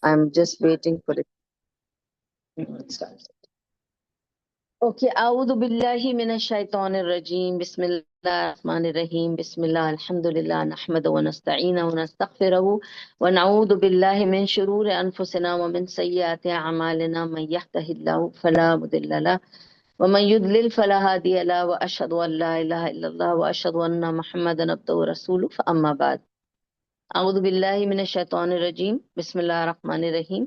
I'm just waiting for it. Okay, أعوذ بالله من الشيطان الرجيم بسم الله الرحمن الرحيم بسم الله الحمد لله نحمده ونستعينه ونستغفره ونعوذ بالله من شرور أنفسنا ومن سيئات أعمالنا من يهده الله فلا مضل له ومن يضلل فلا هادي له وأشهد أن لا إله إلا الله وأشهد أن محمدا عبده ورسوله فأما بعد أعوذ بالله من الشيطان الرجيم بسم الله الرحمن الرحيم.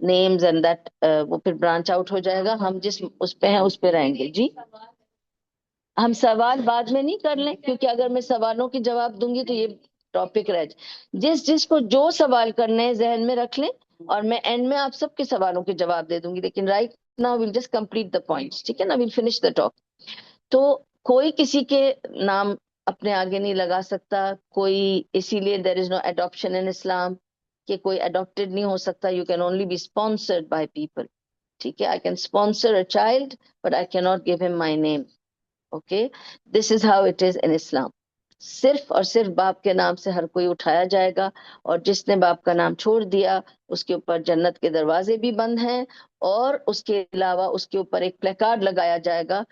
نیمز اینڈ دیٹ وہ پھر برانچ آؤٹ ہو جائے گا. ہم جس اس پہ ہیں اس پہ رہیں گے. جی ہم سوال بعد میں نہیں کر لیں، کیونکہ اگر میں سوالوں کے جواب دوں گی تو یہ ٹاپک رہ جائے. جس جس کو جو سوال کرنے ہیں ذہن میں رکھ لیں، اور میں اینڈ میں آپ سب کے سوالوں کے جواب دے دوں گی. لیکن right now we'll just complete the points. ٹھیک ہے نا، ویل فنش دا ٹاک. تو کوئی کسی کے نام اپنے آگے نہیں لگا سکتا کوئی، اسی لیے دیر از نو اڈاپشن ان اسلام، کہ کوئی اڈاپٹیڈ نہیں ہو سکتا. You can only be sponsored by people. ٹھیک ہے، I can sponsor a child but I can not give him my name. Okay, this is how it is in Islam. صرف اور صرف باپ کے نام سے ہر کوئی اٹھایا جائے گا، اور جس نے باپ کا نام چھوڑ دیا اس کے اوپر جنت کے دروازے بھی بند ہیں. اور اس کے علاوہ اس کے اوپر ایک پلیکارڈ لگایا جائے گا،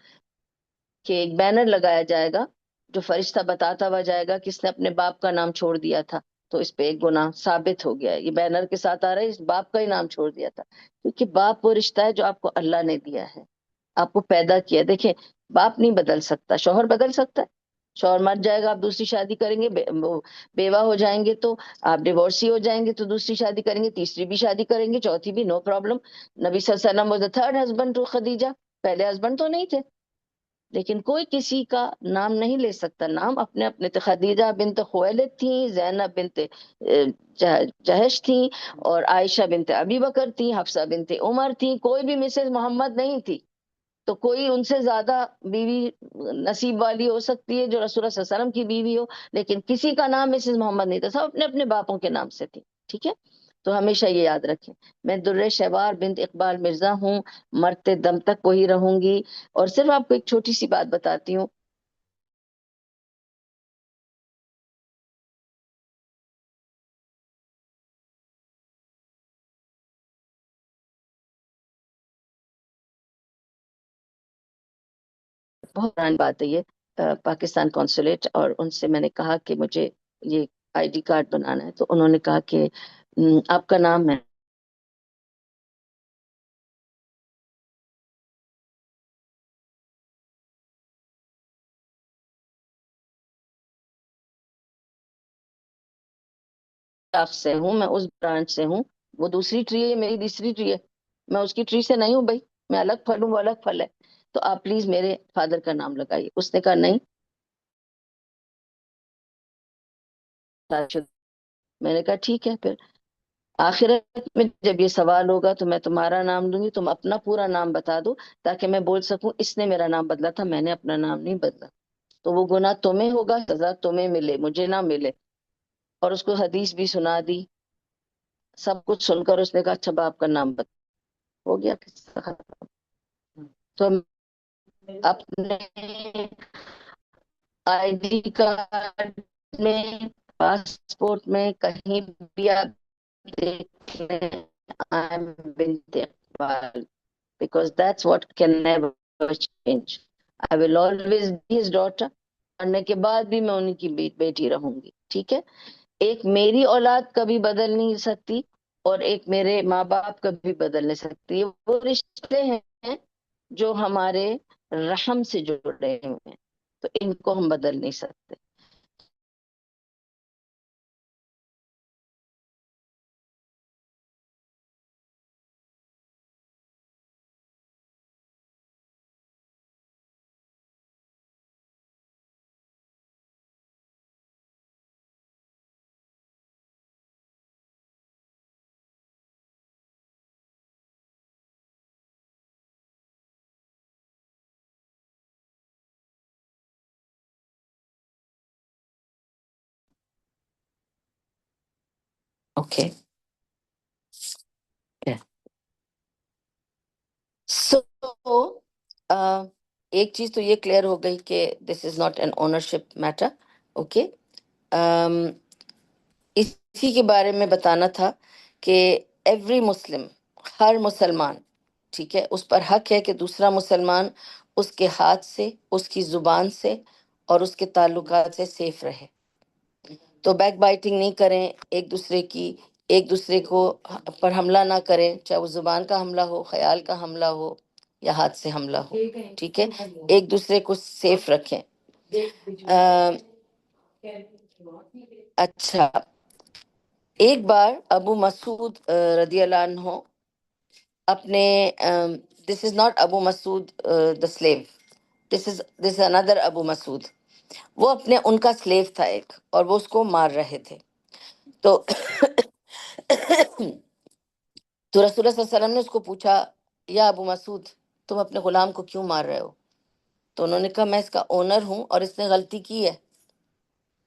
کہ ایک بینر لگایا جائے گا جو فرشتہ بتاتا ہوا جائے گا کس نے اپنے باپ کا نام چھوڑ دیا تھا، تو اس پہ ایک گناہ ثابت ہو گیا. یہ بینر کے ساتھ آ رہا ہے، اس باپ کا ہی نام چھوڑ دیا تھا. کیونکہ باپ وہ رشتہ ہے جو آپ کو اللہ نے دیا ہے، آپ کو پیدا کیا. دیکھیں، باپ نہیں بدل سکتا، شوہر بدل سکتا ہے. شوہر مر جائے گا، آپ دوسری شادی کریں گے، وہ بیوہ ہو جائیں گے تو آپ ڈیورسی ہو جائیں گے، تو دوسری شادی کریں گے، تیسری بھی شادی کریں گے، چوتھی بھی، نو پرابلم. نبی صلی اللہ علیہ وسلم was the third husband to Khadija. پہلے ہسبینڈ تو نہیں تھے، لیکن کوئی کسی کا نام نہیں لے سکتا. نام اپنے اپنے تھے. خدیجہ بنت خویلد تھیں، زینب بنت جہش تھیں، اور عائشہ بنت ابی بکر تھیں، حفصہ بنت عمر تھیں. کوئی بھی مسز محمد نہیں تھی. تو کوئی ان سے زیادہ بیوی نصیب والی ہو سکتی ہے جو رسول اللہ صلی اللہ علیہ وسلم کی بیوی ہو، لیکن کسی کا نام مسز محمد نہیں تھا. سب اپنے اپنے باپوں کے نام سے تھی. ٹھیک ہے، تو ہمیشہ یہ یاد رکھیں. میں در شوار بنت اقبال مرزا ہوں، مرتے دم تک وہی رہوں گی. اور صرف آپ کو ایک چھوٹی سی بات بتاتی ہوں. بہت پرانی بات ہے یہ. پاکستان کونسولیٹ، اور ان سے میں نے کہا کہ مجھے یہ آئی ڈی کارڈ بنانا ہے، تو انہوں نے کہا کہ آپ کا نام ہے شاخ سے ہوں، میں اس برانچ سے ہوں. وہ دوسری ٹری ہے، میری تیسری ٹری ہے. میں اس کی ٹری سے نہیں ہوں بھائی. میں الگ پھل ہوں، وہ الگ پھل ہے. تو آپ پلیز میرے فادر کا نام لگائیے. اس نے کہا نہیں. میں نے کہا ٹھیک ہے. پھر آخرت میں جب یہ سوال ہوگا تو میں تمہارا نام دوں گی، تم اپنا پورا نام بتا دو، تاکہ میں بول سکوں اس نے میرا نام بدلا تھا، میں نے اپنا نام نہیں بدلا. تو وہ گناہ تمہیں ہوگا، سزا تمہیں ملے، مجھے نہ ملے. اور اس کو حدیث بھی سنا دی. سب کچھ سن کر اس نے کہا اچھا باپ کا نام بتا. ہو گیا قصہ ختم. تو اپنے آئی ڈی کارڈ میں، پاسپورٹ میں، کہیں بھی آپ دیکھ لیں آئی ایم بنت Iqbal, because that's what can never change. I will always be his daughter. مرنے کے بعد بھی میں انہیں کی بیٹی رہوں گی. ٹھیک ہے، ایک میری اولاد کبھی بدل نہیں سکتی، اور ایک میرے ماں باپ کبھی بدل نہیں سکتی. وہ رشتے ہیں جو ہمارے رحم سے جڑے ہوئے ہیں، تو ان کو ہم بدل نہیں سکتے. اوکے، سو ایک چیز تو یہ کلیئر ہو گئی کہ this is not an ownership matter. Okay, اسی کے بارے میں بتانا تھا کہ ایوری مسلم، ہر مسلمان، ٹھیک ہے، اس پر حق ہے کہ دوسرا مسلمان اس کے ہاتھ سے، اس کی زبان سے اور اس کے تعلقات سے سیف رہے. تو بیک بائٹنگ نہیں کریں ایک دوسرے کی، ایک دوسرے کو پر حملہ نہ کریں، چاہے وہ زبان کا حملہ ہو، خیال کا حملہ ہو، یا ہاتھ سے حملہ ہو. ٹھیک ہے، ایک دوسرے کو سیف رکھیں. اچھا، ایک بار ابو مسعود رضی اللہ عنہ اپنے دس is not Abu Masood the slave, دس از اندر ابو مسعود. وہ اپنے ان کا سلیو تھا ایک، اور وہ اس کو مار رہے تھے. تو تو رسول اللہ صلی اللہ علیہ وسلم نے اس کو پوچھا، یا ابو مسعود، تم اپنے غلام کو کیوں مار رہے ہو؟ تو انہوں نے کہا میں اس کا اونر ہوں اور اس نے غلطی کی ہے.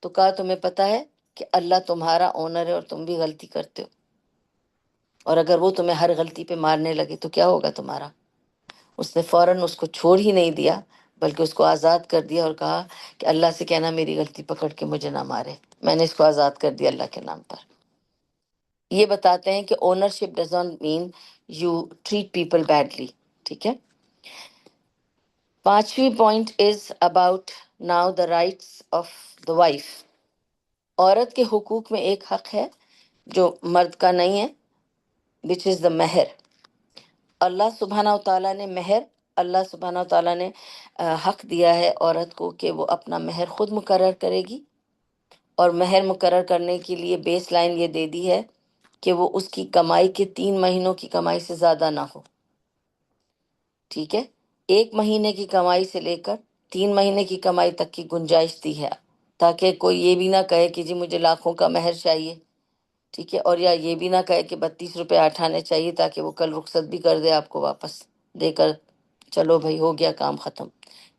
تو کہا تمہیں پتہ ہے کہ اللہ تمہارا اونر ہے اور تم بھی غلطی کرتے ہو، اور اگر وہ تمہیں ہر غلطی پہ مارنے لگے تو کیا ہوگا تمہارا؟ اس نے فوراً اس کو چھوڑ ہی نہیں دیا، بلکہ اس کو آزاد کر دیا اور کہا کہ اللہ سے کہنا میری غلطی پکڑ کے مجھے نہ مارے، میں نے اس کو آزاد کر دیا اللہ کے نام پر. یہ بتاتے ہیں کہ ownership does not mean you treat people badly. ٹھیک ہے. پانچویں point is about now the rights of the wife. عورت کے حقوق میں ایک حق ہے جو مرد کا نہیں ہے، وچ از دا مہر. اللہ سبحانہ و تعالیٰ نے مہر، اللہ سبحانہ و تعالیٰ نے حق دیا ہے عورت کو کہ وہ اپنا مہر خود مقرر کرے گی، اور مہر مقرر کرنے کے لیے بیس لائن یہ دے دی ہے کہ وہ اس کی کمائی کے 3 مہینوں کی کمائی سے زیادہ نہ ہو. ٹھیک ہے. 1 مہینے کی کمائی سے لے کر 3 مہینے کی کمائی تک کی گنجائش دی ہے، تاکہ کوئی یہ بھی نہ کہے کہ جی مجھے لاکھوں کا مہر چاہیے. ٹھیک ہے. اور یا یہ بھی نہ کہے کہ 32 روپے 8 آنے چاہیے تاکہ وہ کل رخصت بھی کر دے آپ کو واپس دے کر، چلو بھائی ہو گیا کام ختم.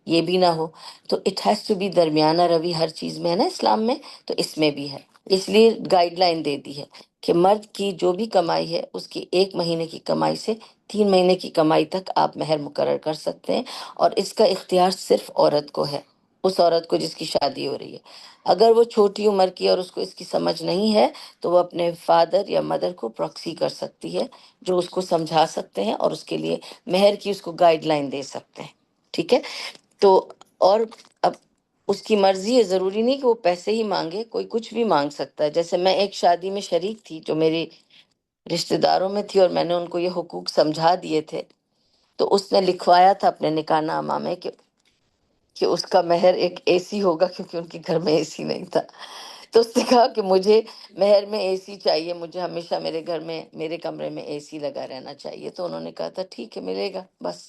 یہ بھی نہ ہو. تو اٹ ہیز ٹو بی درمیانہ روی ہر چیز میں ہے نا اسلام میں، تو اس میں بھی ہے. اس لیے گائیڈ لائن دے دی ہے کہ مرد کی جو بھی کمائی ہے اس کی 1 مہینے کی کمائی سے 3 مہینے کی کمائی تک آپ مہر مقرر کر سکتے ہیں، اور اس کا اختیار صرف عورت کو ہے، اس عورت کو جس کی شادی ہو رہی ہے. اگر وہ چھوٹی عمر کی اور اس کو اس کی سمجھ نہیں ہے تو وہ اپنے فادر یا مدر کو پراکسی کر سکتی ہے، جو اس کو سمجھا سکتے ہیں اور اس کے لیے مہر کی اس کو گائیڈ لائن دے سکتے ہیں. ٹھیک ہے. تو اور اب اس کی مرضی ہے، ضروری نہیں کہ وہ پیسے ہی مانگے، کوئی کچھ بھی مانگ سکتا ہے. جیسے میں ایک شادی میں شریک تھی جو میری رشتہ داروں میں تھی، اور میں نے ان کو یہ حقوق سمجھا دیے تھے. تو اس نے لکھوایا تھا اپنے نکاح نامہ میں کہ اس کا مہر ایک اے سی ہوگا، کیونکہ ان کے گھر میں اے سی نہیں تھا. تو اس نے کہا کہ مجھے مہر میں اے سی چاہیے، مجھے ہمیشہ میرے گھر میں میرے کمرے میں اے سی لگا رہنا چاہیے. تو انہوں نے کہا تھا ٹھیک ہے ملے گا بس.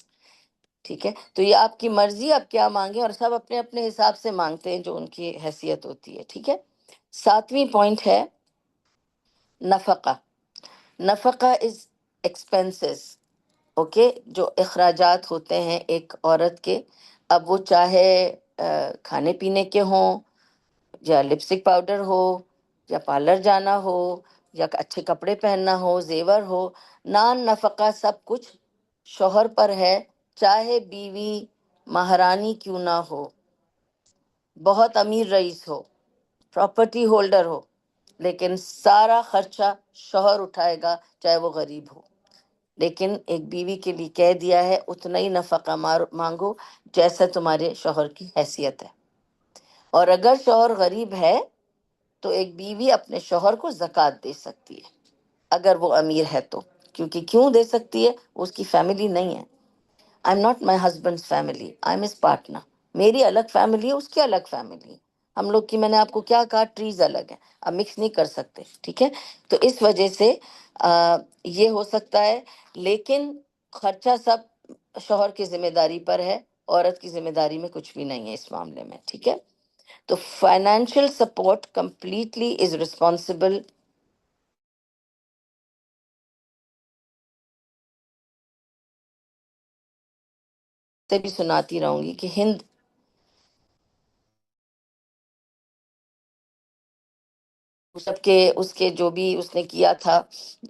ٹھیک ہے. تو یہ آپ کی مرضی، آپ کیا مانگیں، اور سب اپنے اپنے حساب سے مانگتے ہیں جو ان کی حیثیت ہوتی ہے. ٹھیک ہے. 7ویں پوائنٹ ہے نفقہ. نفقہ از ایکسپینسز. اوکے. جو اخراجات ہوتے ہیں ایک عورت کے، اب وہ چاہے کھانے پینے کے ہوں، یا لپسٹک پاؤڈر ہو، یا پارلر جانا ہو، یا اچھے کپڑے پہننا ہو، زیور ہو، نان نفقہ سب کچھ شوہر پر ہے، چاہے بیوی مہرانی کیوں نہ ہو، بہت امیر رئیس ہو، پراپرٹی ہولڈر ہو، لیکن سارا خرچہ شوہر اٹھائے گا چاہے وہ غریب ہو. لیکن ایک بیوی کے لیے کہہ دیا ہے اتنا ہی نفقہ مانگو جیسا تمہارے شوہر کی حیثیت ہے. اور اگر شوہر غریب ہے تو ایک بیوی اپنے شوہر کو زکوٰۃ دے سکتی ہے اگر وہ امیر ہے تو. کیونکہ کیوں دے سکتی ہے؟ اس کی فیملی نہیں ہے. I am not my husband family, I am his partner. میری الگ فیملی ہے، اس کی الگ فیملی ہے. ہم لوگ کی، میں نے آپ کو کیا کہا، ٹریز الگ ہیں، اب مکس نہیں کر سکتے. ٹھیک ہے. تو اس وجہ سے یہ ہو سکتا ہے، لیکن خرچہ سب شوہر کی ذمہ داری پر ہے، عورت کی ذمہ داری میں کچھ بھی نہیں ہے اس معاملے میں. ٹھیک ہے. تو financial support completely is responsible. سے بھی سناتی رہوں گی کہ ہند سب کے اس کے جو بھی اس نے کیا تھا،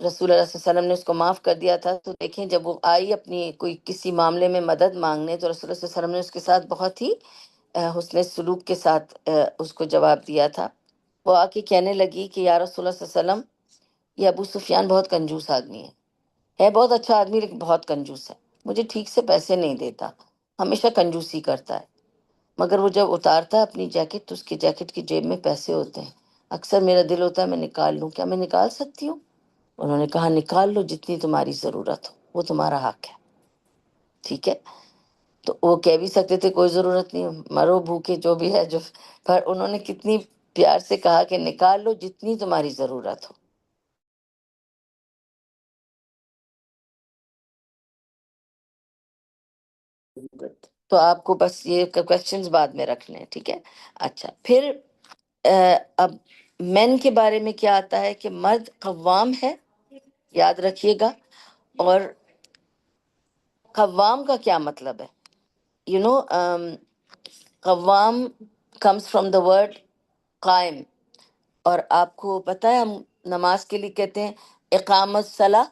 رسول اللہ صلی اللہ علیہ وسلم نے اس کو معاف کر دیا تھا. تو دیکھیں جب وہ آئی اپنی کوئی کسی معاملے میں مدد مانگنے، تو رسول اللہ صلی اللہ علیہ وسلم نے اس کے ساتھ بہت ہی حسن سلوک کے ساتھ اس کو جواب دیا تھا. وہ آ کے کہنے لگی کہ یا رسول اللہ صلی اللہ علیہ وسلم، یہ ابو سفیان بہت کنجوس آدمی ہے بہت اچھا آدمی لیکن بہت کنجوس ہے، مجھے ٹھیک سے پیسے نہیں دیتا، ہمیشہ کنجوسی کرتا ہے. مگر وہ جب اتارتا ہے اپنی جیکٹ تو اس کی جیکٹ کی جیب میں پیسے ہوتے ہیں. اکثر میرا دل ہوتا ہے میں نکال لوں، کیا میں نکال سکتی ہوں؟ انہوں نے کہا نکال لو جتنی تمہاری ضرورت ہو، وہ تمہارا حق ہے. ٹھیک ہے. تو وہ کہہ بھی سکتے تھے کوئی ضرورت نہیں، مرو بھوکے جو بھی ہے جو، پر انہوں نے کتنی پیار سے کہا کہ نکال لو جتنی تمہاری ضرورت ہو. Good. تو آپ کو بس یہ کوشچنز بعد میں رکھنے ہیں، ٹھیک ہے؟ اچھا، پھر اب مین کے بارے میں کیا آتا ہے کہ مرد قوام ہے، یاد رکھیے گا. اور قوام کا کیا مطلب ہے؟ یو نو قوام کمز فرام دا ورڈ قائم. اور آپ کو پتہ ہے ہم نماز کے لیے کہتے ہیں اقامت صلاح،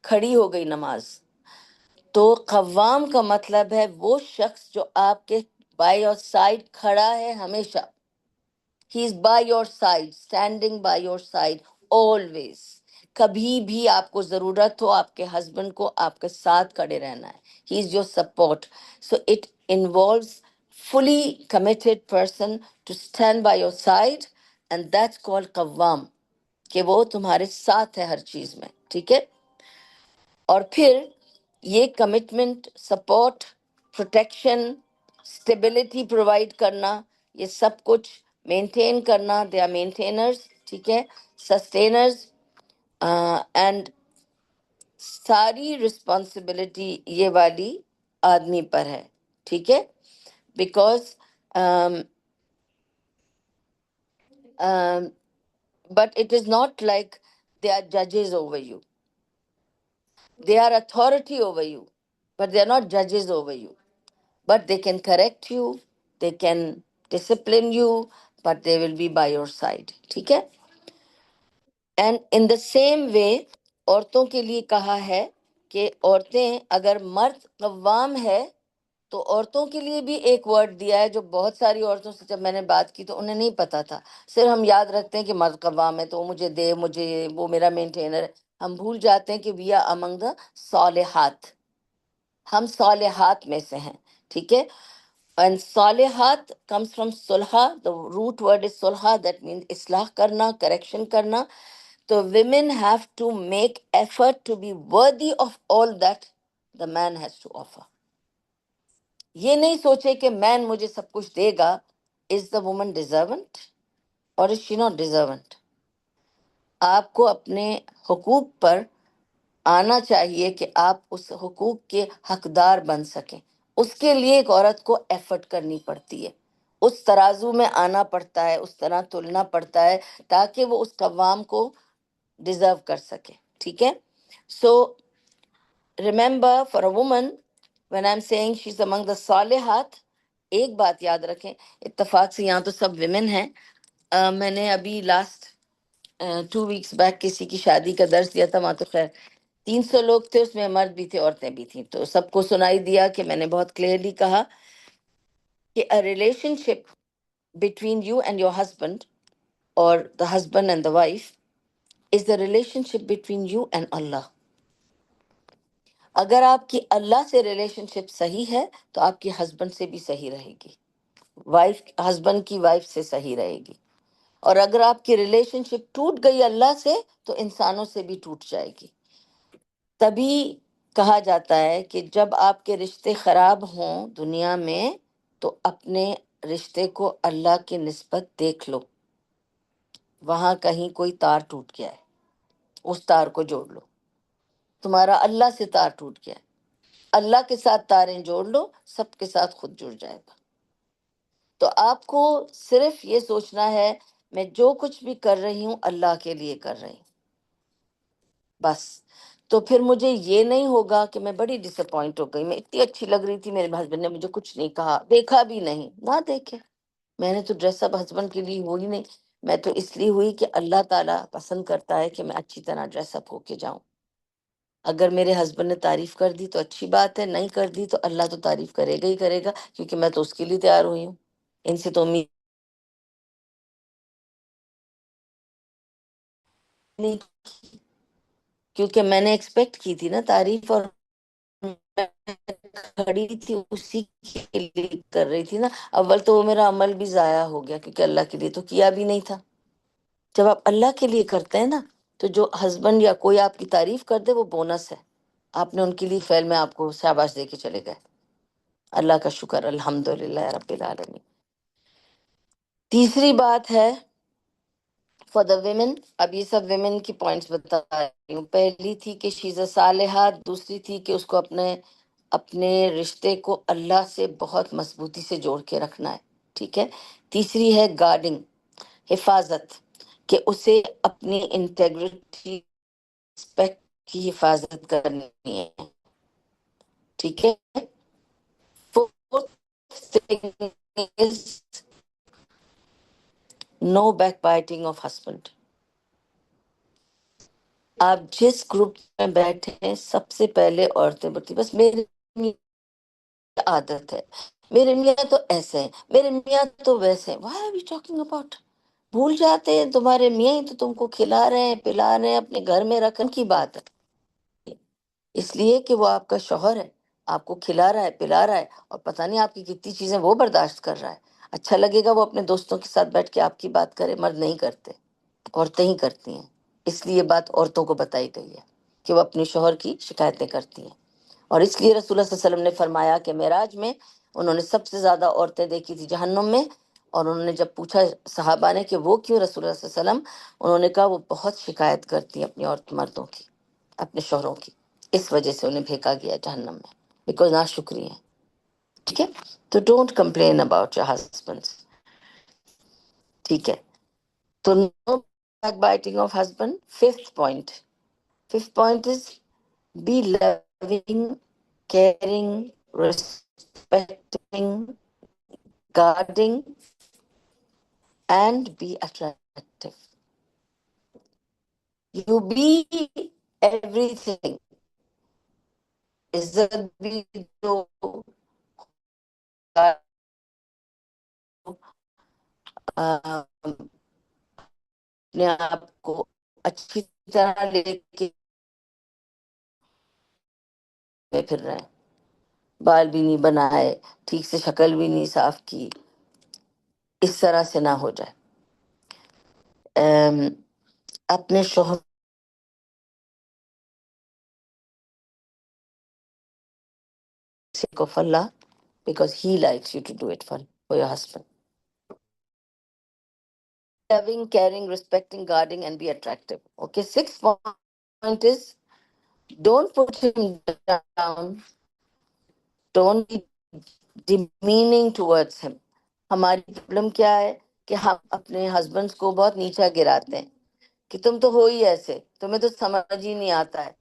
کھڑی ہو گئی نماز. تو قوام کا مطلب ہے وہ شخص جو آپ کے بائی اور سائڈ کھڑا ہے ہمیشہ. He is by your side, standing by your side always. کبھی بھی آپ کو ضرورت ہو آپ کے ہسبینڈ کو آپ کے ساتھ کھڑے رہنا ہے. He is your support. So it involves fully committed person to stand by your side, and that's called قوام، کہ وہ تمہارے ساتھ ہے ہر چیز میں، ٹھیک ہے؟ اور پھر یہ commitment, support, protection, stability provide کرنا، یہ سب کچھ مینٹین کرنا، دے آر مینٹینرز، ٹھیک ہے، سسٹینرز. اینڈ ساری رسپانسبلٹی یہ والی آدمی پر ہے، ٹھیک ہے؟ Because but it is not like they are judges over you. They are authority over you, but they are not judges over you. But they can correct you, they can discipline you, but they will be by your side. ٹھیک ہے؟ And in the same way عورتوں کے لیے کہا ہے کہ عورتیں، اگر مرد قوام ہے تو عورتوں کے لیے بھی ایک ورڈ دیا ہے جو بہت ساری عورتوں سے جب میں نے بات کی تو انہیں نہیں پتا تھا. صرف ہم یاد رکھتے ہیں کہ مرد قوام ہے تو وہ مجھے دے، مجھے وہ میرا مینٹینر ہے. ہم بھول جاتے ہیں کہ وی آر امنگ دا صالحات، ہم صالحات میں سے ہیں، ٹھیک ہے؟ And صالحات comes from sulha. The root word is sulha, that means اصلاح کرنا، correction کرنا. تو women have to make effort to be worthy of all that the man has to offer. یہ نہیں سوچے کہ مین مجھے سب کچھ دے گا. Is the woman deserving or is she not deserving? آپ کو اپنے حقوق پر آنا چاہیے کہ آپ اس حقوق کے حقدار بن سکیں. اس کے لیے ایک عورت کو ایفرٹ کرنی پڑتی ہے، اس ترازو میں آنا پڑتا ہے، اس طرح تلنا پڑتا ہے تاکہ وہ اس قوام کو ڈیزرو کر سکے، ٹھیک ہے؟ So remember for a woman when I'm saying she's among the صالحات، ایک بات یاد رکھیں، اتفاق سے یہاں تو سب ویمن ہیں. میں نے ابھی لاسٹ 2 weeks بیک کسی کی شادی کا درس دیا تھا، وہاں تو خیر 300 لوگ تھے، اس میں مرد بھی تھے عورتیں بھی تھیں، تو سب کو سنائی دیا کہ میں نے بہت کلیئرلی کہا کہ a relationship between you and your husband or the husband and the wife is the relationship between you and Allah. اگر آپ کی اللہ سے ریلیشن شپ صحیح ہے تو آپ کی ہسبینڈ سے بھی صحیح رہے گی، وائف ہسبینڈ کی وائف سے صحیح رہے گی. اور اگر آپ کی ریلیشن شپ ٹوٹ گئی اللہ سے تو انسانوں سے بھی ٹوٹ جائے گی. تبھی کہا جاتا ہے کہ جب آپ کے رشتے خراب ہوں دنیا میں تو اپنے رشتے کو اللہ کی نسبت دیکھ لو، وہاں کہیں کوئی تار ٹوٹ گیا ہے، اس تار کو جوڑ لو. تمہارا اللہ سے تار ٹوٹ گیا ہے، اللہ کے ساتھ تاریں جوڑ لو، سب کے ساتھ خود جڑ جائے گا. تو آپ کو صرف یہ سوچنا ہے میں جو کچھ بھی کر رہی ہوں اللہ کے لیے کر رہی ہوں، بس. تو پھر مجھے یہ نہیں ہوگا کہ میں بڑی ڈس اپوائنٹ ہو گئی، میں اتنی اچھی لگ رہی تھی، میرے ہسبینڈ نے مجھے کچھ نہیں کہا، دیکھا بھی نہیں. نہ دیکھے، میں نے تو ڈریس اپ ہسبینڈ کے لیے ہوئی نہیں، میں تو اس لیے ہوئی کہ اللہ تعالیٰ پسند کرتا ہے کہ میں اچھی طرح ڈریس اپ ہو کے جاؤں. اگر میرے ہسبینڈ نے تعریف کر دی تو اچھی بات ہے، نہیں کر دی تو اللہ تو تعریف کرے گا ہی کرے گا، کیونکہ میں تو اس کے لیے تیار ہوئی ہوں. ان سے تو امید نہیں، کیونکہ میں نے ایکسپیکٹ کی تھی نا تعریف، اور میں کھڑی تھی اسی کے لیے کر رہی تھی نا. اول تو وہ میرا عمل بھی ضائع ہو گیا کیونکہ اللہ کے لیے تو کیا بھی نہیں تھا. جب آپ اللہ کے لیے کرتے ہیں نا تو جو ہسبینڈ یا کوئی آپ کی تعریف کر دے وہ بونس ہے، آپ نے ان کے لیے فعل میں آپ کو شاباش دے کے چلے گئے. اللہ کا شکر، الحمدللہ رب العالمین. تیسری بات ہے فار دا ویمن. اب یہ سب ویمن کی پوائنٹس بتا رہی ہوں. پہلی تھی کہ شیز اے صالحہ، دوسری تھی کہ اس کو اپنے اپنے رشتے کو اللہ سے بہت مضبوطی سے جوڑ کے رکھنا ہے، ٹھیک ہے۔ تیسری ہے گارڈنگ، حفاظت، کہ اسے اپنی انٹیگریٹی، رسپیکٹ کی حفاظت کرنی ہے، ٹھیک ہے۔ Fourth thing is no backbiting of husband. آپ جس گروپ میں بیٹھے ہیں سب سے پہلے عورتیں بولتی بس میری عادت ہے، میرے میاں تو ایسے ہیں، میرے میاں تو ویسے ہیں، why are we talking about? بھول جاتے ہیں تمہارے میاں ہی تو تم کو کھلا رہے ہیں پلا رہے ہیں، اپنے گھر میں رکھنے کی بات ہے، اس لیے کہ وہ آپ کا شوہر ہے، آپ کو کھلا رہا ہے پلا رہا ہے، اور پتہ نہیں آپ کی کتنی چیزیں وہ برداشت کر رہا ہے۔ اچھا لگے گا وہ اپنے دوستوں کے ساتھ بیٹھ کے آپ کی بات کرے، مرد نہیں کرتے، عورتیں ہی کرتی ہیں، اس لیے بات عورتوں کو بتائی گئی ہے کہ وہ اپنے شوہر کی شکایتیں کرتی ہیں۔ اور اس لیے رسول اللہ صلی اللہ علیہ وسلم نے فرمایا کہ معراج میں انہوں نے سب سے زیادہ عورتیں دیکھی تھی جہنم میں، اور انہوں نے جب پوچھا صحابہ نے کہ وہ کیوں رسول اللہ صلی اللہ علیہ وسلم، انہوں نے کہا وہ بہت شکایت کرتی ہیں اپنی عورت مردوں کی، اپنے شوہروں کی، اس وجہ سے انہیں پھینکا گیا جہنم میں، بیکاز ناشکری ہیں، ٹھیک ہے۔ تو don't complain about your husband, ٹھیک ہے۔ تو no backbiting of husband. Fifth point is be loving, caring, respecting, guarding, and be attractive. You be everything. عزت بھی دو، اپنے آپ کو اچھی طرح لے کے پھر رہے ہیں، بال بھی نہیں بنائے، ٹھیک سے شکل بھی نہیں صاف کی، اس طرح سے نہ ہو جائے۔ اپنے شوہر of Allah, because He likes you to do it for your husband. Loving, caring, respecting, guarding, and be attractive. Okay, sixth point is don't put him down, don't be demeaning towards him. ہماری problem کیا ہے کہ ہم اپنے husbands کو بہت نیچا گراتے ہیں کہ تم تو ہو ہی ایسے، تمہیں تو سمجھ ہی نہیں آتا ہے،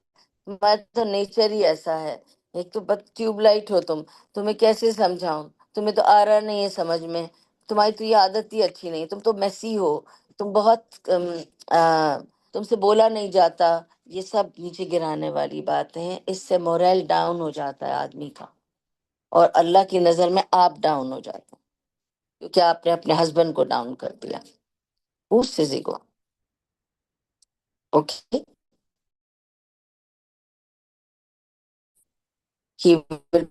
تمہارا تو نیچر ہی ایسا ہے، ایک تو بس ٹیوب لائٹ ہو تمہیں کیسے سمجھاؤں، تمہیں تو آ رہا نہیں ہے سمجھ میں، تمہاری تو یہ عادت ہی اچھی نہیں، تم تو میسی ہو، تم بہت تم سے بولا نہیں جاتا۔ یہ سب نیچے گرانے والی باتیں ہیں، اس سے موریل ڈاؤن ہو جاتا ہے آدمی کا، اور اللہ کی نظر میں آپ ڈاؤن ہو جاتے ہیں کیونکہ آپ نے اپنے ہسبینڈ کو ڈاؤن کر دیا، اس سے زیگو، okay. He will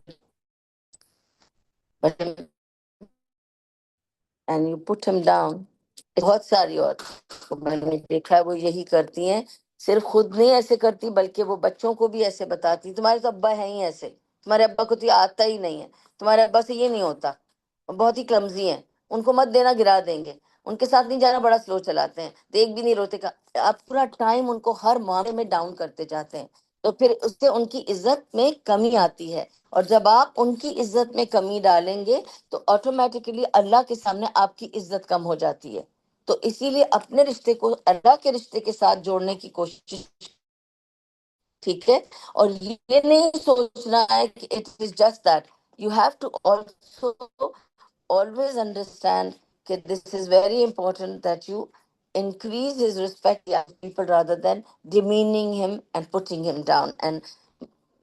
and you put him down. بہت ساری عورت میں نے دیکھا ہے وہ یہی کرتی ہیں، صرف خود نہیں ایسے کرتی بلکہ وہ بچوں کو بھی ایسے بتاتی، تمہارے تو ابا ہیں ہی ایسے، تمہارے ابا کو تو یہ آتا ہی نہیں ہے، تمہارے ابا سے یہ نہیں ہوتا، بہت ہی کلمزی ہیں، ان کو مت دینا، گرا دیں گے، ان کے ساتھ نہیں جانا، بڑا سلو چلاتے ہیں، دیکھ بھی نہیں روتے کا۔ آپ پورا ٹائم ان کو ہر معاملے میں ڈاؤن کرتے جاتے ہیں، تو پھر اس سے ان کی عزت میں کمی آتی ہے، اور جب آپ ان کی عزت میں کمی ڈالیں گے تو آٹومیٹکلی اللہ کے سامنے آپ کی عزت کم ہو جاتی ہے۔ تو اسی لیے اپنے رشتے کو اللہ کے رشتے کے ساتھ جوڑنے کی کوشش، ٹھیک ہے۔ اور یہ نہیں سوچنا ہے کہ it is just that, you have to also always understand that this is very important, that you increase his respect for people rather than demeaning him and putting him down and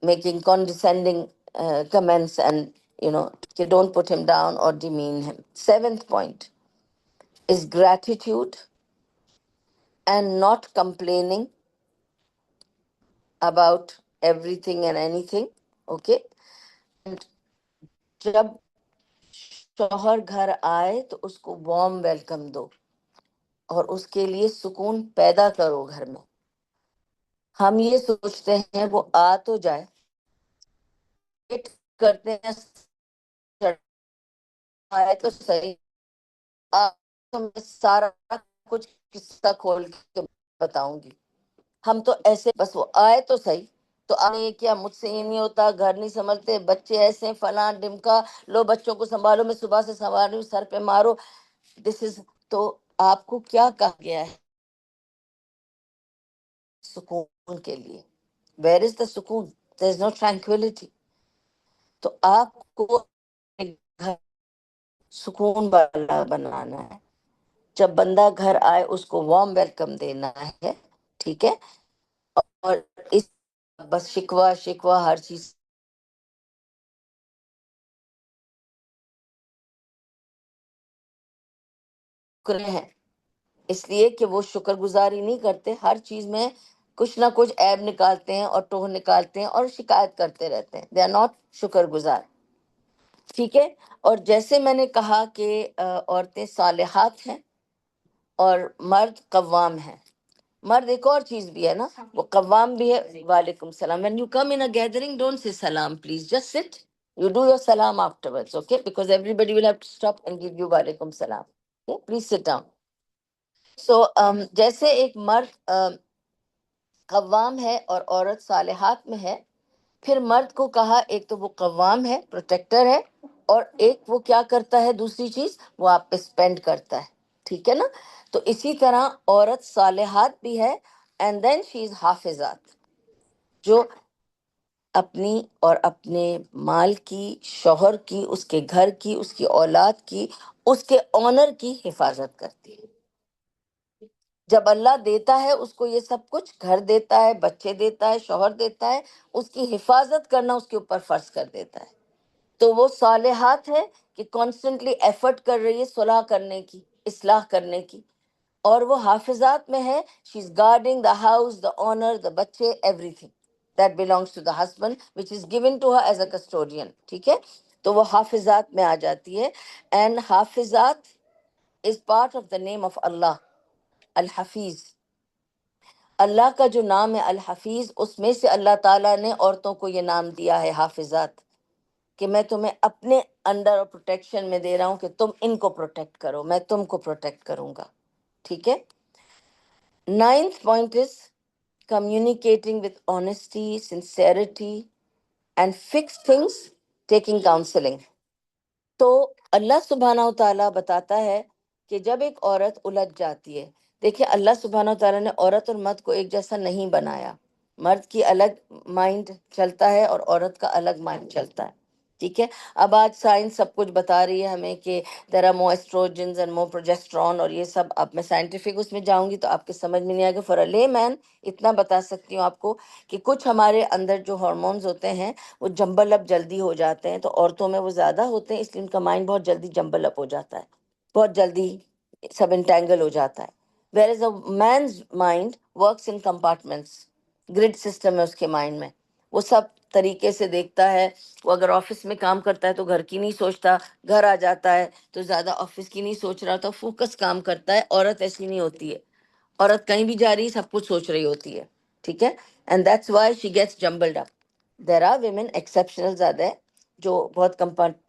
making condescending comments, and you don't put him down or demean him. Seventh point is gratitude and not complaining about everything and anything. Okay. And جب شوہر گھر آئے تو اس کو warm welcome دو اور اس کے لیے سکون پیدا کرو گھر میں۔ ہم یہ سوچتے ہیں وہ آ تو جائے، ویٹ کرتے ہیں آئے تو صحیح، تو میں سارا کچھ قصہ کھول کے بتاؤں گی، ہم تو ایسے بس وہ آئے تو صحیح، تو آپ نے یہ کیا، مجھ سے یہ نہیں ہوتا، گھر نہیں سنبھلتے، بچے ایسے ہیں، فلاں ڈمکا، لو بچوں کو سنبھالو، میں صبح سے سنبھال رہی ہوں، سر پہ مارو، دس از. تو آپ کو کیا کہا گیا ہے سکون کے لیے؟ ویئر از دا سکون؟ دیر از نو ٹرانکولیٹی. تو آپ کو گھر سکون والا بنانا ہے. جب بندہ گھر آئے اس کو وارم ویلکم دینا ہے، ٹھیک ہے. اور اس بس شکوہ شکوہ ہر چیز کرے ہیں، اس لیے کہ وہ شکر گزاری نہیں کرتے، ہر چیز میں کچھ نہ کچھ عیب نکالتے ہیں اور ٹوہ نکالتے ہیں اور شکایت کرتے رہتے ہیں. دے آر ناٹ شکر گزار. ٹھیک ہے. اور جیسے میں نے کہا کہ عورتیں صالحات ہیں اور مرد قوام ہیں. مرد ایک اور چیز بھی ہے نا، وہ قوام بھی ہے. وعلیکم السلام. when you come in a gathering don't say salam please, just sit. You do your salam afterwards, okay, because everybody will have to stop and give you walaikum salam. Okay, please sit down. So جیسے ایک مرد قوام ہے اور عورت صالحات میں ہے، پھر مرد کو کہا ایک تو وہ قوام ہے، پروٹیکٹر ہے، اور ایک وہ کیا کرتا ہے، دوسری چیز وہ آپ پہ اسپینڈ کرتا ہے. ٹھیک ہے نا. تو اسی طرح عورت صالحات بھی ہے، اینڈ دین شی از حافظات، جو اپنی اور اپنے مال کی، شوہر کی، اس کے گھر کی، اس کی اولاد کی، اس کے آنر کی حفاظت کرتی ہے. جب اللہ دیتا ہے اس کو یہ سب کچھ، گھر دیتا ہے، بچے دیتا ہے، شوہر دیتا ہے، اس کی حفاظت کرنا اس کے اوپر فرض کر دیتا ہے. تو وہ صالحات ہے کہ کانسٹنٹلی ایفرٹ کر رہی ہے صلح کرنے کی، اصلاح کرنے کی. اور وہ حافظات میں ہے، she is guarding the house, the honour, the بچے، everything that belongs to the husband which is given to her as a custodian. ٹھیک ہے. تو وہ حافظات میں آ جاتی ہے. اینڈ حافظات is part of the name of Allah, الحفیظ. اللہ کا جو نام ہے الحفیظ، اس میں سے اللہ تعالیٰ نے عورتوں کو یہ نام دیا ہے حافظات، کہ میں تمہیں اپنے انڈر اور پروٹیکشن میں دے رہا ہوں کہ تم ان کو پروٹیکٹ کرو، میں تم کو پروٹیکٹ کروں گا. ٹھیک ہے. Ninth point is communicating with honesty, sincerity, and fix things, taking counseling. تو اللہ سبحانہ و تعالیٰ بتاتا ہے کہ جب ایک عورت الجھ جاتی ہے، دیکھیں اللہ سبحانہ و تعالیٰ نے عورت اور مرد کو ایک جیسا نہیں بنایا. مرد کی الگ مائنڈ چلتا ہے اور عورت کا الگ مائنڈ چلتا ہے. ٹھیک ہے. اب آج سائنس سب کچھ بتا رہی ہے ہمیں کہ there are more estrogens and more progesterone اور یہ سب. اب میں سائنٹیفک اس میں جاؤں گی تو آپ کے سمجھ میں نہیں آئے گا. فار اے لے مین اتنا بتا سکتی ہوں آپ کو کہ کچھ ہمارے اندر جو ہارمونز ہوتے ہیں وہ جمبل اپ جلدی ہو جاتے ہیں، تو عورتوں میں وہ زیادہ ہوتے ہیں، اس لیے ان کا مائنڈ بہت جلدی جمبل اپ ہو جاتا ہے، بہت جلدی سب انٹینگل ہو جاتا ہے. Where is a man's mind works in compartments, grade system ہے اس کے مائنڈ میں، وہ سب طریقے سے دیکھتا ہے. وہ اگر آفس میں کام کرتا ہے تو گھر کی نہیں سوچتا، گھر آ جاتا ہے تو زیادہ آفس کی نہیں سوچ رہا، تو فوکس کام کرتا ہے. عورت ایسی نہیں ہوتی ہے، عورت کہیں بھی جا رہی ہے سب کچھ سوچ رہی ہوتی ہے. ٹھیک ہے. And that's why she gets jumbled up. There are women exceptional زیادہ ہے جو بہت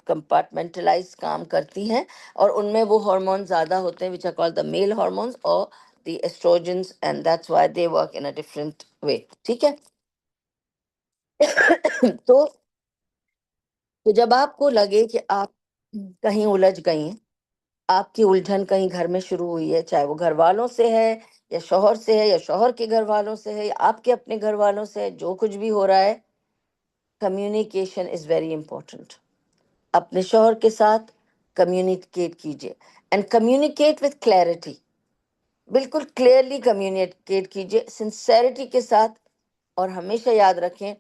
کمپارٹمنٹلائز کام کرتی ہیں، اور ان میں وہ ہارمون زیادہ ہوتے ہیں which are called the male hormones or the estrogens, and that's why they work in a different way. ٹھیک ہے. تو تو جب آپ کو لگے کہ آپ کہیں الجھ گئی ہیں، آپ کی الجھن کہیں گھر میں شروع ہوئی ہے، چاہے وہ گھر والوں سے ہے یا شوہر سے ہے یا شوہر کے گھر والوں سے ہے یا آپ کے اپنے گھر والوں سے ہے، جو کچھ بھی ہو رہا ہے، کمیونیکیشن از ویری امپورٹنٹ. اپنے شوہر کے ساتھ کمیونیکیٹ کیجیے، اینڈ کمیونیکیٹ وتھ کلیئرٹی. بالکل کلیئرلی کمیونیکیٹ کیجیے، سنسیریٹی کے ساتھ. اور ہمیشہ یاد رکھیں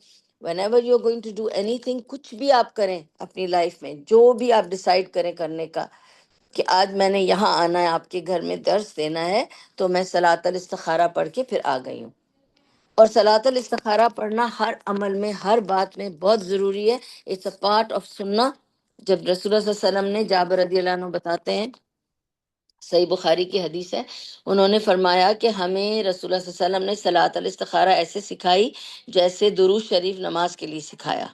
whenever you're going to do anything، کچھ بھی آپ کریں اپنی لائف میں، جو بھی آپ ڈیسائیڈ کریں کرنے کا، کہ آج میں نے یہاں آنا ہے، آپ کے گھر میں درس دینا ہے، تو میں صلاۃ الاستخارہ پڑھ کے پھر آ گئی ہوں. اور صلاۃ الاستخارہ پڑھنا ہر عمل میں، ہر بات میں بہت ضروری ہے. اٹس اے پارٹ آف سننا. جب رسول اللہ صلی اللہ علیہ وسلم نے، جابر رضی اللہ عنہ بتاتے ہیں، صحیح بخاری کی حدیث ہے، انہوں نے فرمایا کہ ہمیں رسول اللہ صلی اللہ علیہ وسلم نے صلاۃ الاستخارہ ایسے سکھائی جیسے درود شریف نماز کے لیے سکھایا.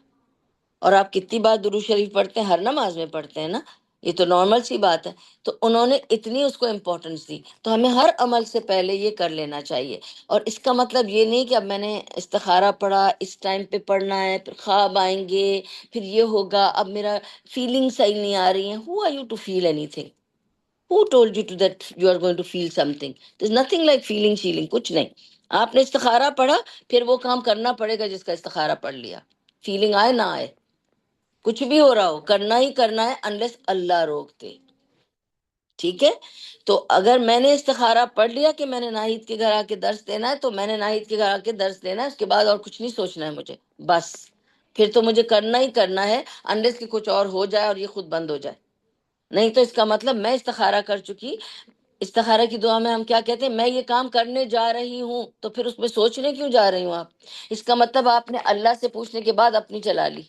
اور آپ کتنی بار درود شریف پڑھتے ہیں؟ ہر نماز میں پڑھتے ہیں نا. یہ تو نارمل سی بات ہے. تو انہوں نے اتنی اس کو امپورٹنس دی. تو ہمیں ہر عمل سے پہلے یہ کر لینا چاہیے. اور اس کا مطلب یہ نہیں کہ اب میں نے استخارہ پڑھا، اس ٹائم پہ پڑھنا ہے، پھر خواب آئیں گے، پھر یہ ہوگا، اب میرا فیلنگ صحیح نہیں آ رہی ہیں. How are you to feel anything? Who told you to that you are going to feel something? There's nothing like feeling shelling, کچھ نہیں. آپ نے استخارہ پڑھا، پھر وہ کام کرنا پڑے گا جس کا استخارہ پڑھ لیا. فیلنگ آئے نہ آئے، کچھ بھی ہو رہا ہو، کرنا ہی کرنا ہے unless اللہ روک دے. ٹھیک ہے؟ تو اگر میں نے استخارہ پڑھ لیا کہ میں نے ناہید کے گھر آ کے درس دینا ہے، تو میں نے ناہید کے گھر آ کے درس دینا ہے، اس کے بعد اور کچھ نہیں سوچنا ہے مجھے. بس پھر تو مجھے کرنا ہی کرنا ہے unless کہ کچھ اور ہو جائے اور یہ خود بند ہو جائے. نہیں تو اس کا مطلب میں استخارہ کر چکی. استخارہ کی دعا میں ہم کیا کہتے ہیں؟ میں یہ کام کرنے جا رہی ہوں. تو پھر اس میں سوچنے کیوں جا رہی ہوں آپ؟ اس کا مطلب آپ نے اللہ سے پوچھنے کے بعد اپنی چلا لی،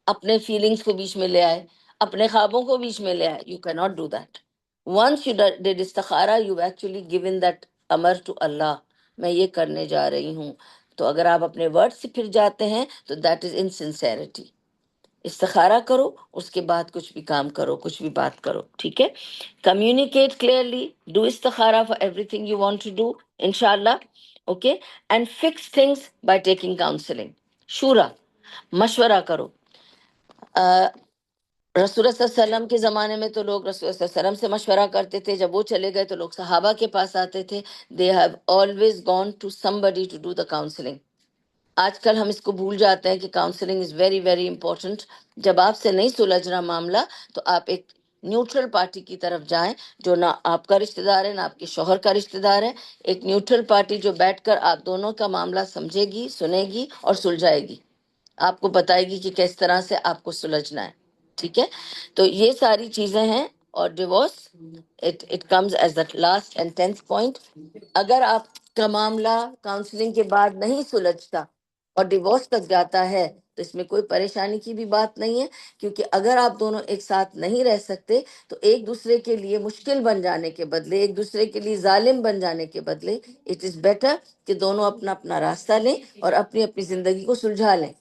اپنے فیلنگز کو بیچ میں لے آئے، اپنے خوابوں کو بیچ میں لے آئے. You can not do that. Once you did استخارہ، یو ایکچولی گیون دیٹ امر ٹو اللہ، میں یہ کرنے جا رہی ہوں. تو اگر آپ اپنے ورڈ سے پھر جاتے ہیں تو دیٹ از انسنسیرٹی. استخارہ کرو، اس کے بعد کچھ بھی کام کرو، کچھ بھی بات کرو. ٹھیک ہے؟ کمیونیکیٹ کلیئرلی، ڈو استخارہ for everything you want to do انشاءاللہ. Okay? And fix things by taking counselling. شورا، مشورہ کرو. رسول اللہ صلی اللہ علیہ وسلم کے زمانے میں تو لوگ رسول اللہ صلی اللہ علیہ وسلم سے مشورہ کرتے تھے. جب وہ چلے گئے تو لوگ صحابہ کے پاس آتے تھے. They have always gone to somebody to do the counselling. آج کل ہم اس کو بھول جاتے ہیں کہ counselling is very very important. جب آپ سے نہیں سلجھ رہا معاملہ تو آپ ایک نیوٹرل پارٹی کی طرف جائیں، جو نہ آپ کا رشتہ دار ہے نہ آپ کے شوہر کا رشتہ دار ہے. ایک نیوٹرل پارٹی جو بیٹھ کر آپ دونوں کا معاملہ سمجھے گی، سنے گی اور سلجھائے گی، آپ کو بتائے گی کہ کس طرح سے آپ کو سلجھنا ہے. ٹھیک ہے؟ تو یہ ساری چیزیں ہیں. اور divorce it comes as the last end 10th point. اگر آپ کا معاملہ کاؤنسلنگ کے بعد نہیں سلجھتا اور ڈیورس تک جاتا ہے تو اس میں کوئی پریشانی کی بھی بات نہیں ہے. کیونکہ اگر آپ دونوں ایک ساتھ نہیں رہ سکتے تو ایک دوسرے کے لیے مشکل بن جانے کے بدلے، ایک دوسرے کے لیے ظالم بن جانے کے بدلے، اٹ از بیٹر کہ دونوں اپنا اپنا راستہ لیں اور اپنی اپنی زندگی کو سلجھا لیں.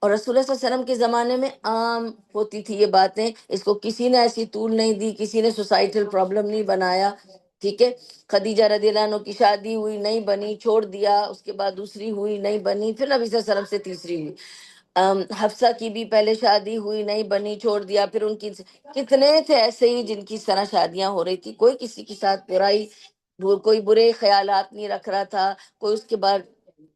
اور رسول اللہ صلی اللہ علیہ وسلم کے زمانے میں عام ہوتی تھی یہ باتیں. اس کو کسی نے ایسی طول نہیں دی، کسی نے سوسائٹل پرابلم نہیں بنایا. ٹھیک ہے؟ خدیجہ رضی اللہ عنہ کی شادی ہوئی، نہیں بنی، چھوڑ دیا. اس کے بعد دوسری ہوئی، نہیں بنی، پھر نبی صلی اللہ علیہ وسلم سے تیسری ہوئی. حفصہ کی بھی پہلے شادی ہوئی، نہیں بنی، چھوڑ دیا. پھر ان کی کتنے تھے ایسے ہی جن کی طرح شادیاں ہو رہی تھی. کوئی کسی کے ساتھ برائی، کوئی برے خیالات نہیں رکھ رہا تھا، کوئی اس کے بعد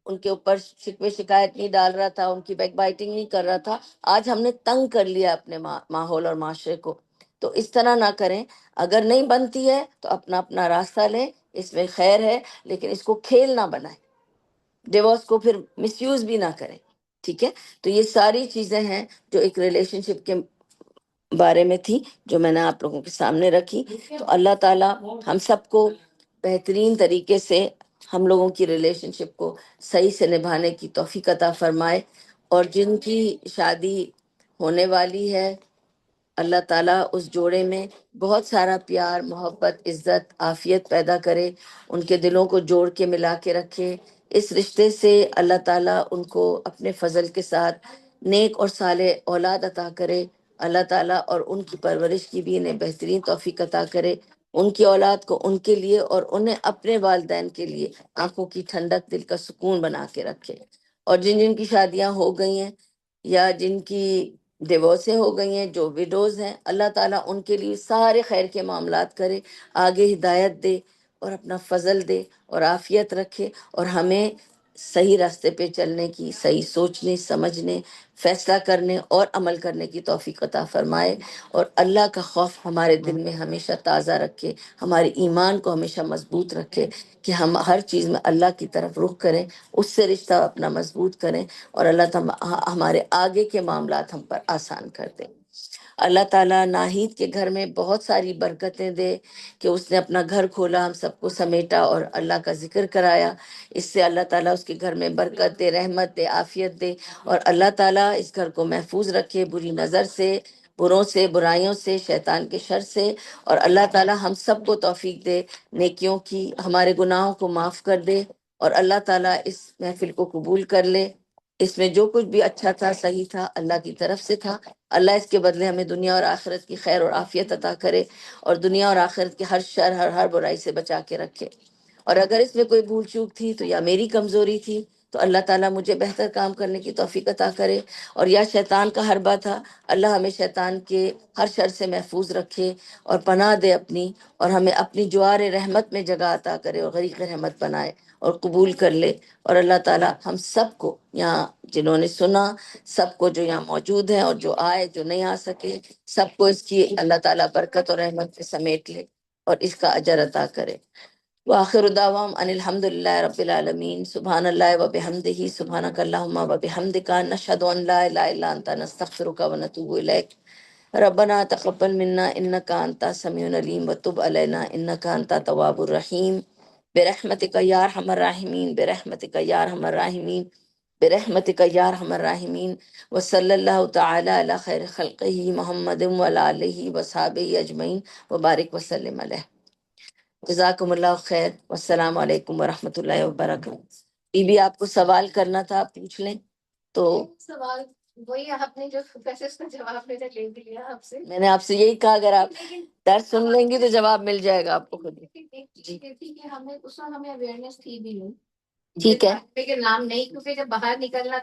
ان کے اوپر شکوے شکایت نہیں ڈال رہا تھا، ان کی بیک بائٹنگ نہیں کر رہا تھا. آج ہم نے تنگ کر لیا اپنے ماحول اور معاشرے کو. تو اس طرح نہ کریں. اگر نہیں بنتی ہے تو اپنا اپنا راستہ لیں، اس میں خیر ہے، لیکن اس کو کھیل نہ بنائیں، ڈیورس کو پھر مس یوز بھی نہ کریں. ٹھیک ہے؟ تو یہ ساری چیزیں ہیں جو ایک ریلیشن شپ کے بارے میں تھی، جو میں نے آپ لوگوں کے سامنے رکھی. تو اللہ تعالیٰ ہم سب کو بہترین طریقے سے ہم لوگوں کی ریلیشن شپ کو صحیح سے نبھانے کی توفیق عطا فرمائے. اور جن کی شادی ہونے والی ہے، اللہ تعالیٰ اس جوڑے میں بہت سارا پیار، محبت، عزت، عافیت پیدا کرے، ان کے دلوں کو جوڑ کے ملا کے رکھے. اس رشتے سے اللہ تعالیٰ ان کو اپنے فضل کے ساتھ نیک اور صالح اولاد عطا کرے. اللہ تعالیٰ اور ان کی پرورش کی بھی انہیں بہترین توفیق عطا کرے. ان کی اولاد کو ان کے لیے اور انہیں اپنے والدین کے لیے آنکھوں کی ٹھنڈک، دل کا سکون بنا کے رکھے. اور جن جن کی شادیاں ہو گئی ہیں یا جن کی ڈیورسیں ہو گئی ہیں، جو وڈوز ہیں، اللہ تعالیٰ ان کے لیے سارے خیر کے معاملات کرے، آگے ہدایت دے اور اپنا فضل دے اور عافیت رکھے. اور ہمیں صحیح راستے پہ چلنے کی، صحیح سوچنے، سمجھنے، فیصلہ کرنے اور عمل کرنے کی توفیق عطا فرمائے. اور اللہ کا خوف ہمارے دل میں ہمیشہ تازہ رکھے، ہمارے ایمان کو ہمیشہ مضبوط رکھے، کہ ہم ہر چیز میں اللہ کی طرف رخ کریں، اس سے رشتہ اپنا مضبوط کریں، اور اللہ تعالیٰ ہمارے آگے کے معاملات ہم پر آسان کر دیں. اللہ تعالیٰ ناہید کے گھر میں بہت ساری برکتیں دے کہ اس نے اپنا گھر کھولا، ہم سب کو سمیٹا اور اللہ کا ذکر کرایا. اس سے اللہ تعالیٰ اس کے گھر میں برکت دے، رحمت دے، عافیت دے. اور اللہ تعالیٰ اس گھر کو محفوظ رکھے بری نظر سے، بروں سے، برائیوں سے، شیطان کے شر سے. اور اللہ تعالیٰ ہم سب کو توفیق دے نیکیوں کی، ہمارے گناہوں کو معاف کر دے، اور اللہ تعالیٰ اس محفل کو قبول کر لے. اس میں جو کچھ بھی اچھا تھا، صحیح تھا، اللہ کی طرف سے تھا۔ اللہ اس کے بدلے ہمیں دنیا اور آخرت کی خیر اور عافیت عطا کرے، اور دنیا اور آخرت کے ہر شر، ہر برائی سے بچا کے رکھے۔ اور اگر اس میں کوئی بھول چوک تھی تو یا میری کمزوری تھی تو اللہ تعالیٰ مجھے بہتر کام کرنے کی توفیق عطا کرے، اور یا شیطان کا حربہ تھا، اللہ ہمیں شیطان کے ہر شر سے محفوظ رکھے اور پناہ دے اپنی، اور ہمیں اپنی جوار رحمت میں جگہ عطا کرے اور غریق رحمت بنائے اور قبول کر لے۔ اور اللہ تعالیٰ ہم سب کو یہاں جنہوں نے سنا، سب کو جو یہاں موجود ہیں اور جو آئے، جو نہیں آ سکے، سب کو اس کی اللہ تعالیٰ برکت اور رحمت سے سمیٹ لے اور اس کا اجر عطا کرے۔ وآخر دعوام ان الحمد للہ رب العالمین۔ سبحان اللہ و بحمدہ، سبحانک اللہم و بحمدک، نشہد ان لا الہ الا انت، نستغفرک و نتوب الیک۔ ربنا تقبل منا انک انت السمیع العلیم وتب علینا انک انت التواب الرحیم، برحمتک یا ارحم الراحمین، برحمتک یا ارحم الراحمین، برحمتک یا ارحم الراحمین۔ وصلی اللہ تعالی علی خیر خلقہ محمد وعلی آلہ وصحبہ اجمعین وبارک وسلم علیہ۔ جزاکم اللہ خیر، والسلام علیکم ورحمۃ اللہ وبرکاتہ۔ بی بی آپ کو سوال کرنا تھا، آپ پوچھ لیں۔ تو سوال وہی آپ نے جو ویسے اس کا جواب میں نے لے بھی لیا آپ سے، میں نے آپ سے یہی کہا، اگر آپ درس سن لیں گی تو جواب مل جائے گا آپ کو خود ہی۔ ایک چیز یہ تھی کہ ہمیں اس وقت ہمیں اویئرنیس تھی بھی نہیں، ٹھیک ہے۔ کہ نام نہیں، کیونکہ جب باہر نکلنا